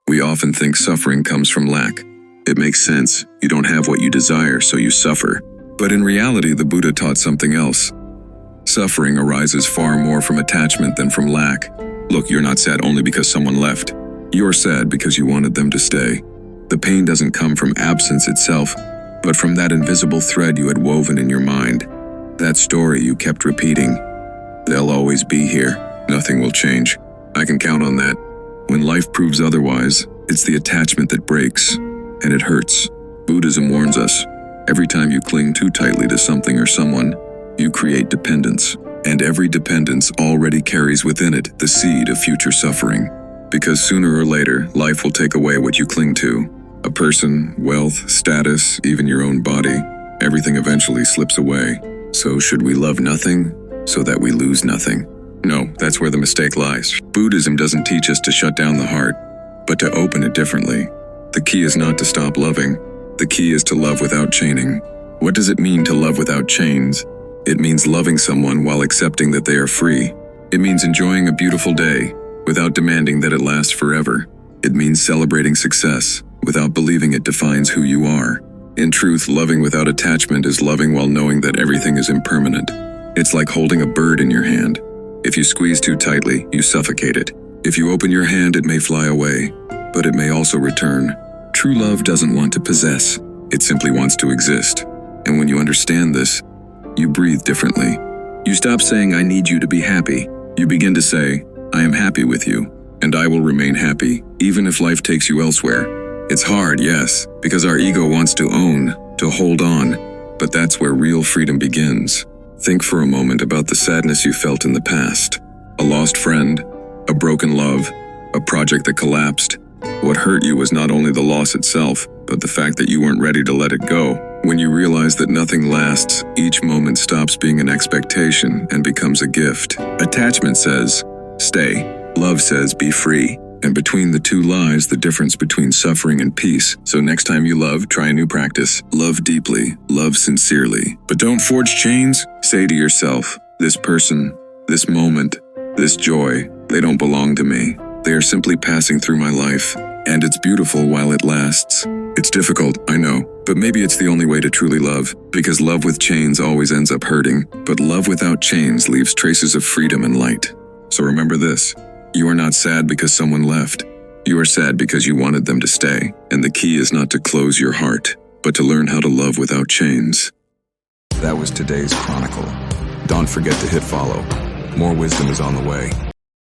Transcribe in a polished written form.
We often think suffering comes from lack. It makes sense. You don't have what you desire, so you suffer. But in reality, the Buddha taught something else. Suffering arises far more from attachment than from lack. Look, you're not sad only because someone left. You're sad because you wanted them to stay. The pain doesn't come from absence itself, but from that invisible thread you had woven in your mind. That story you kept repeating. They'll always be here. Nothing will change. I can count on that. When life proves otherwise, it's the attachment that breaks, and it hurts. Buddhism warns us, every time you cling too tightly to something or someone, you create dependence. And every dependence already carries within it the seed of future suffering. Because sooner or later, life will take away what you cling to. A person, wealth, status, even your own body. Everything eventually slips away. So should we love nothing so that we lose nothing? No, that's where the mistake lies. Buddhism doesn't teach us to shut down the heart, but to open it differently. The key is not to stop loving. The key is to love without chaining. What does it mean to love without chains? It means loving someone while accepting that they are free. It means enjoying a beautiful day without demanding that it lasts forever. It means celebrating success without believing it defines who you are. In truth, loving without attachment is loving while knowing that everything is impermanent. It's like holding a bird in your hand. If you squeeze too tightly, you suffocate it. If you open your hand, it may fly away, but it may also return. True love doesn't want to possess. It simply wants to exist. And when you understand this, you breathe differently. You stop saying, "I need you to be happy." You begin to say, "I am happy with you, and I will remain happy, even if life takes you elsewhere." It's hard, yes, because our ego wants to own, to hold on, but that's where real freedom begins. Think for a moment about the sadness you felt in the past. A lost friend, a broken love, a project that collapsed. What hurt you was not only the loss itself, but the fact that you weren't ready to let it go. When you realize that nothing lasts, each moment stops being an expectation and becomes a gift. Attachment says, stay. Love says, be free. And between the two lies the difference between suffering and peace. So next time you love, try a new practice. Love deeply, love sincerely. But don't forge chains. Say to yourself, this person, this moment, this joy, they don't belong to me. They are simply passing through my life. And it's beautiful while it lasts. It's difficult, I know, but maybe it's the only way to truly love. Because love with chains always ends up hurting. But love without chains leaves traces of freedom and light. So remember this. You are not sad because someone left. You are sad because you wanted them to stay. And the key is not to close your heart, but to learn how to love without chains. That was today's Chronicle. Don't forget to hit follow. More wisdom is on the way.